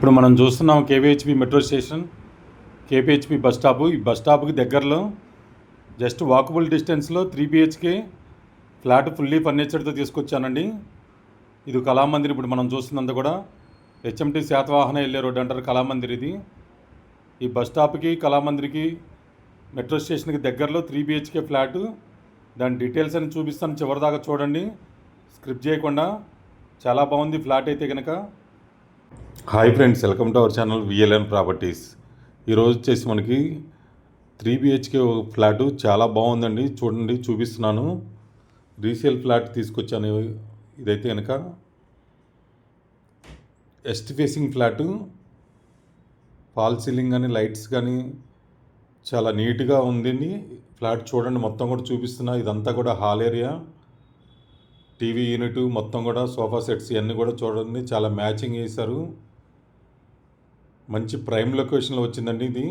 ఇప్పుడు మనం చూస్తున్నాం కేపీహెచ్పి మెట్రో స్టేషన్, కేపీహెచ్పి బస్ స్టాపు. ఈ బస్ స్టాప్కి దగ్గరలో జస్ట్ వాకబుల్ డిస్టెన్స్లో 3 BHK ఫ్లాట్ ఫుల్లీ ఫర్నిచర్తో తీసుకొచ్చానండి. ఇది కళామందిర్. ఇప్పుడు మనం చూస్తున్నంత కూడా HMT శాతవాహన వెళ్ళే రోడ్డు అంటారు కళామందిర్ ఇది. ఈ బస్ స్టాప్కి కళామందిర్కి మెట్రో స్టేషన్కి దగ్గరలో 3 BHK ఫ్లాటు. దాని డీటెయిల్స్ అని చూపిస్తాను, చివరిదాకా చూడండి స్క్రిప్ట్ చేయకుండా. చాలా బాగుంది ఫ్లాట్ అయితే కనుక. Hi friends, welcome to our channel VLN properties. ఈరోజు వచ్చేసి మనకి 3 BHK ఫ్లాటు చాలా బాగుందండి. చూడండి, చూపిస్తున్నాను. రీసేల్ ఫ్లాట్ తీసుకొచ్చాను. ఇదైతే కనుక west facing flat. Fall ceiling కానీ లైట్స్ కానీ చాలా నీట్గా ఉందండి. ఫ్లాట్ చూడండి, మొత్తం కూడా చూపిస్తున్నా. ఇదంతా కూడా హాల్ ఏరియా, టీవీ యూనిట్, మొత్తం కూడా సోఫా సెట్స్ ఇవన్నీ కూడా చూడండి చాలా మ్యాచింగ్ చేశారు. మంచి ప్రైమ్ లొకేషన్లో వచ్చిందండి. ఇది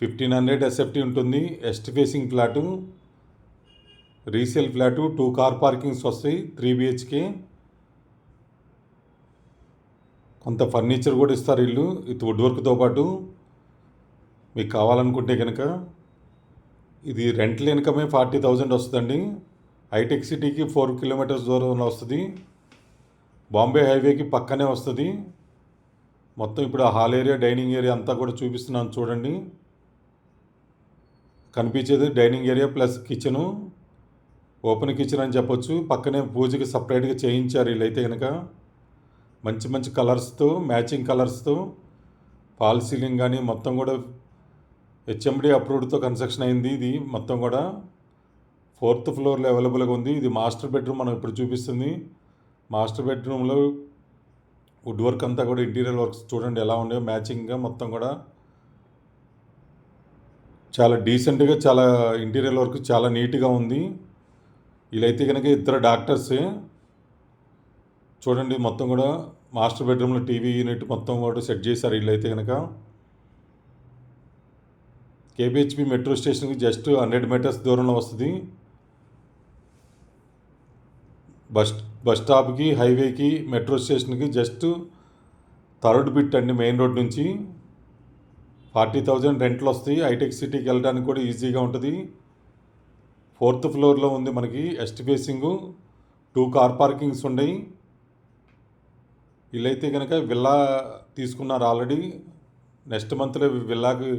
1500 SFT ఉంటుంది. West facing flat, resale flat, 2 car parkings వస్తాయి. 3 BHK. కొంత ఫర్నిచర్ కూడా ఇస్తారు ఇల్లు విత్ వుడ్ వర్క్తో పాటు. మీకు కావాలనుకుంటే కనుక ఇది రెంటల్ ఇన్కమే 40,000 వస్తుందండి. హైటెక్ సిటీకి 4 kilometers దూరంలో వస్తుంది. బాంబే హైవేకి పక్కనే వస్తుంది. మొత్తం ఇప్పుడు ఆ హాల్ ఏరియా, డైనింగ్ ఏరియా అంతా కూడా చూపిస్తున్నాను చూడండి. కనిపించేది dining area plus kitchen, open kitchen అని చెప్పొచ్చు. పక్కనే పూజకి సపరేట్గా చేయించారు వీళ్ళైతే కనుక. మంచి మంచి కలర్స్తో, మ్యాచింగ్ కలర్స్తో ఫాల్ సీలింగ్ కానీ మొత్తం కూడా HMD అప్రూవ్డ్తో కన్స్ట్రక్షన్ అయింది. ఇది మొత్తం కూడా 4th floorలో అవైలబుల్గా ఉంది. ఇది మాస్టర్ బెడ్రూమ్ మనం ఇప్పుడు చూపిస్తుంది. మాస్టర్ బెడ్రూమ్లో వుడ్ వర్క్ అంతా కూడా, ఇంటీరియర్ వర్క్స్ చూడండి ఎలా ఉన్నాయో మ్యాచింగ్గా. మొత్తం కూడా చాలా డీసెంట్గా, చాలా ఇంటీరియర్ వర్క్ చాలా నీట్గా ఉంది. వీళ్ళైతే కనుక ఇద్దరు డాక్టర్సే. చూడండి మొత్తం కూడా మాస్టర్ బెడ్రూమ్లో టీవీ యూనిట్ మొత్తం కూడా సెట్ చేశారు వీళ్ళైతే కనుక. కేపీహెచ్పి మెట్రో స్టేషన్కి జస్ట్ 100 meters దూరంలో వస్తుంది. బస్ స్టాప్కి, హైవేకి, మెట్రో స్టేషన్కి జస్ట్ 3rd బిట్ అండి. మెయిన్ రోడ్ నుంచి 40,000 రెంట్లు వస్తాయి. హైటెక్ సిటీకి వెళ్ళడానికి కూడా ఈజీగా ఉంటుంది. 4th floorలో ఉంది మనకి. వెస్ట్ ఫేసింగు, 2 కార్ పార్కింగ్స్ ఉన్నాయి. వీళ్ళైతే కనుక విల్లా తీసుకున్నారు ఆల్రెడీ. నెక్స్ట్ మంత్లో విల్లాకి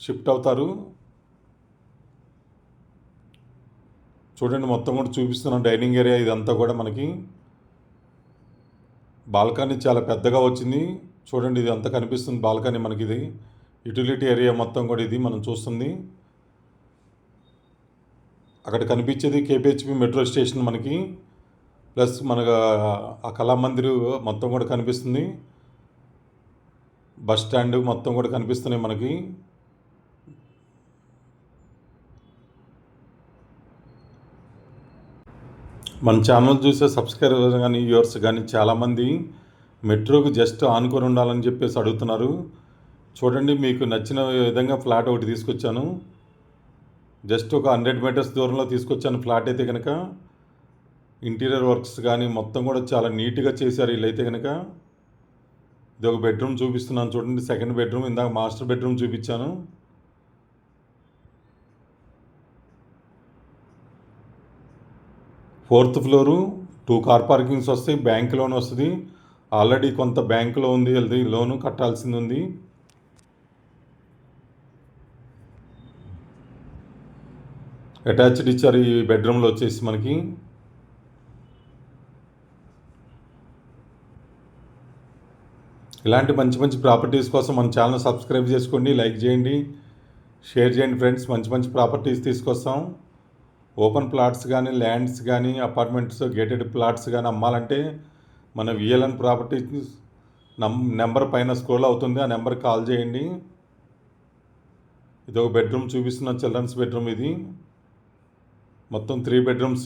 షిఫ్ట్ అవుతారు. చూడండి మొత్తం కూడా చూపిస్తున్నాం. డైనింగ్ ఏరియా ఇదంతా కూడా మనకి. బాల్కనీ చాలా పెద్దగా వచ్చింది. చూడండి ఇది అంతా కనిపిస్తుంది బాల్కనీ మనకి. ఇది యూటిలిటీ ఏరియా మొత్తం కూడా ఇది మనం చూస్తుంది. అక్కడ కనిపించేది కేపీహెచ్పి మెట్రో స్టేషన్ మనకి. ప్లస్ మనకు ఆ కళామందిర్ మొత్తం కూడా కనిపిస్తుంది. బస్ స్టాండ్ మొత్తం కూడా కనిపిస్తున్నాయి మనకి. మన ఛానల్ చూసే సబ్స్క్రైబర్స్ కానీ వ్యూవర్స్ కానీ చాలామంది మెట్రోకి జస్ట్ ఆనుకొని ఉండాలని చెప్పేసి అడుగుతున్నారు. చూడండి, మీకు నచ్చిన విధంగా ఫ్లాట్ ఒకటి తీసుకొచ్చాను. జస్ట్ ఒక 100 meters దూరంలో తీసుకొచ్చాను ఫ్లాట్ అయితే కనుక. ఇంటీరియర్ వర్క్స్ కానీ మొత్తం కూడా చాలా నీట్గా చేశారు వీళ్ళైతే కనుక. ఇది ఒక బెడ్రూమ్ చూపిస్తున్నాను చూడండి. 2nd bedroom. ఇందాక మాస్టర్ బెడ్రూమ్ చూపించాను. ఫోర్త్ ఫ్లోరు, 2 కార్ పార్కింగ్స్ వస్తాయి. బ్యాంక్ లోన్ వస్తుంది. ఆల్రెడీ కొంత బ్యాంకులో ఉంది, అది లోను కట్టాల్సింది ఉంది. అటాచ్డ్ ఇచ్చారు ఈ బెడ్రూమ్లో వచ్చేసి మనకి. ఇలాంటి మంచి మంచి ప్రాపర్టీస్ కోసం మన ఛానల్ సబ్స్క్రైబ్ చేసుకోండి, లైక్ చేయండి, షేర్ చేయండి ఫ్రెండ్స్. మంచి మంచి ప్రాపర్టీస్ తీసుకొస్తాం. ఓపెన్ ప్లాట్స్ కానీ, ల్యాండ్స్ కానీ, అపార్ట్మెంట్స్, గేటెడ్ ప్లాట్స్ కానీ అమ్మాలంటే మన VLN ప్రాపర్టీస్ నెంబర్ పైన స్క్రోల్ అవుతుంది. ఆ నెంబర్కి కాల్ చేయండి. ఇది ఒక బెడ్రూమ్ చూపిస్తున్న చిల్డ్రన్స్ బెడ్రూమ్. ఇది మొత్తం 3 bedrooms,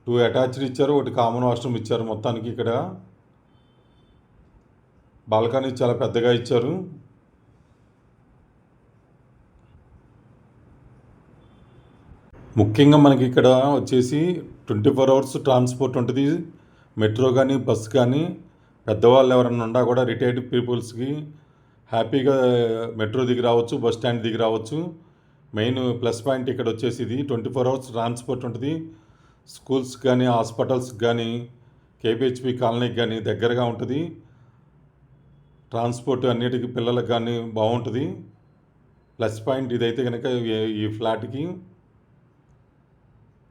2 అటాచ్డ్ ఇచ్చారు, 1 కామన్ వాష్రూమ్ ఇచ్చారు. మొత్తానికి ఇక్కడ బాల్కనీ చాలా పెద్దగా ఇచ్చారు. ముఖ్యంగా మనకి ఇక్కడ వచ్చేసి 24 hours ట్రాన్స్పోర్ట్ ఉంటుంది. మెట్రో కానీ, బస్ కానీ, పెద్దవాళ్ళు ఎవరన్నా ఉన్నా కూడా రిటైర్డ్ పీపుల్స్కి హ్యాపీగా మెట్రో దిగి రావచ్చు, బస్ స్టాండ్ దిగి రావచ్చు. మెయిన్ ప్లస్ పాయింట్ ఇక్కడ వచ్చేసి ఇది 24 అవర్స్ ట్రాన్స్పోర్ట్ ఉంటుంది. స్కూల్స్ కానీ, హాస్పిటల్స్కి కానీ, కేపీహెచ్పి కాలనీకి కానీ దగ్గరగా ఉంటుంది. ట్రాన్స్పోర్ట్ అన్నిటికీ పిల్లలకు కానీ బాగుంటుంది. ప్లస్ పాయింట్ ఇదైతే కనుక ఈ ఫ్లాట్కి.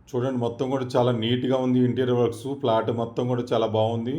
చూడండి మొత్తం కూడా చాలా నీట్గా ఉంది ఇంటీరియర్ వర్క్స్. ఫ్లాట్ మొత్తం కూడా చాలా బాగుంది.